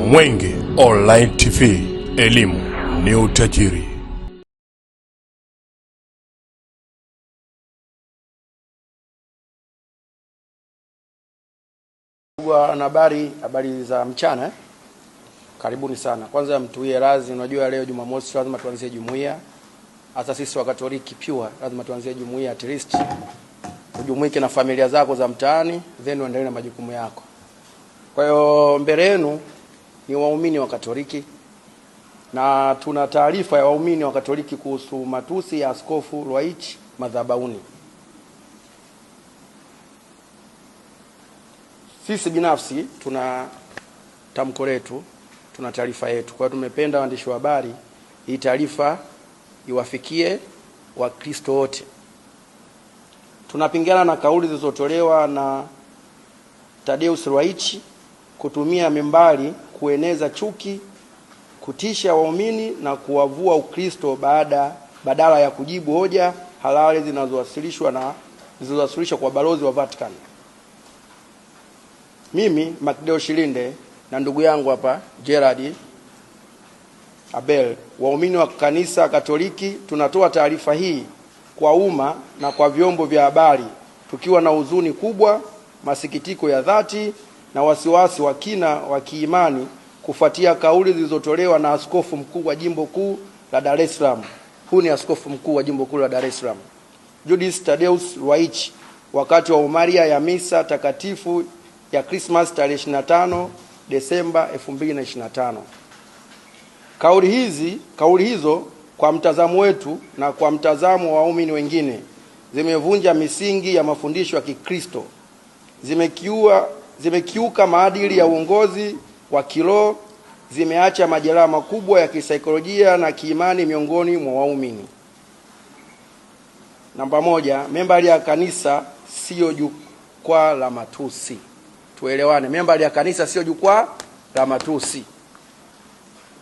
Mwenge Online TV, elimu ni utajiri. Habari za mchana. Karibuni sana. Kwanza mtuie radhi, unajua leo Jumamosi lazima tuanzie jumuiya. Hata sisi wa Katoliki pure lazima tuanzie jumuiya, at least ujumuike na familia zako za mtaani, then uendelee na majukumu yako. Kwa hiyo mbele yenu ni waumini wa Katoliki, na tuna taarifa ya waumini wa Katoliki kuhusu matusi ya Askofu Ruwa'ichi madhabahuni. Sisi binafsi tuna tamko letu, tuna taarifa yetu. Kwa hiyo tumependa waandishi wa habari hii taarifa iwafikie Wakristo wote. Tunapingana na kauli zilizotolewa na Thaddaeus Ruwa'ichi kutumia mimbari kueneza chuki, kutisha waumini na kuwavua Ukristo badala ya kujibu hoja halali zinazowasilishwa kwa balozi wa Vatican. Mimi Makdeo Shilinde na ndugu yangu hapa Gerard Abel, waumini wa kanisa Katoliki, tunatoa taarifa hii kwa umma na kwa vyombo vya habari tukiwa na huzuni kubwa, masikitiko ya dhati na wasiwasi wa kina wa kiimani kufuatia kauli zilizotolewa na askofu mkuu wa jimbo kuu la Dar es Salaam. Huyu ni askofu mkuu wa jimbo kuu la Dar es Salaam, Judice Thaddaeus Ruwa'ichi, wakati wa umaria ya misa takatifu ya Christmas tarehe 25 Desemba 2025. Kauli hizo kwa mtazamo wetu na kwa mtazamo wa waumini wengine zimevunja misingi ya mafundisho ya Kikristo, zimekiuka maadili ya uongozi wa kiroho, zimeacha majeraha makubwa ya kisaikolojia na kiimani miongoni mwa waumini. Namba 1, membari ya kanisa sio jukwaa la matusi. Tuelewane, membari ya kanisa sio jukwaa la matusi.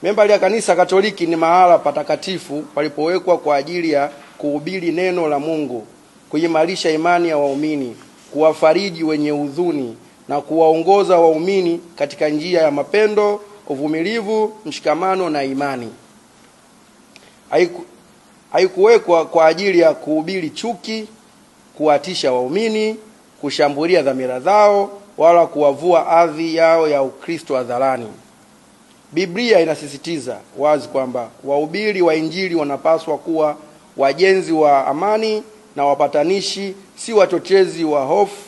Membari ya kanisa Katoliki ni mahala patakatifu palipowekwa kwa ajili ya kuhubiri neno la Mungu, kuimarisha imani ya waumini, kuwafariji wenye huzuni na kuwaongoza waumini katika njia ya mapendo, uvumilivu, mshikamano na imani. Haikuwekwa kwa ajili ya kuhubiri chuki, kuwatisha waumini, kushambulia dhamira zao wala kuwavua hadhi yao ya Ukristo hadharani. Biblia inasisitiza wazi kwamba wahubiri wa Injili wanapaswa kuwa wajenzi wa amani na wapatanishi, si wachochezi wa hofu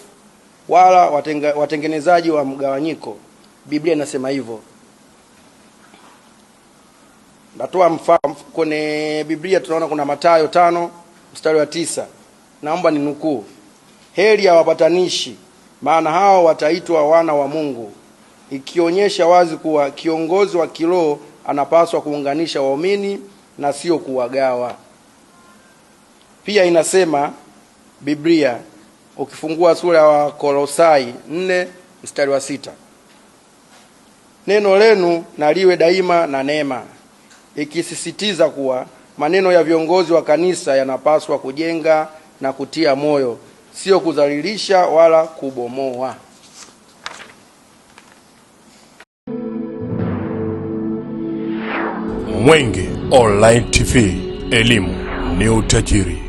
wala watengenezaji wa mgawanyiko. Biblia inasema hivyo. Natoa mfano kwenye Biblia, tunaona kuna Mathayo 5:9. Naomba ninukuu: heri ya wapatanishi, maana hao wataitwa wana wa Mungu, ikionyesha wazi kuwa kiongozi wa kiroho anapaswa kuunganisha waumini na sio kuwagawa. Pia inasema Biblia, ukifungua sura ya Kolosai 4:6, neno lenu na liwe daima na neema, ikisisitiza kuwa maneno ya viongozi wa kanisa yanapaswa kujenga na kutia moyo, sio kudhalilisha wala kubomoa. Mwenge Online TV, elimu ni utajiri.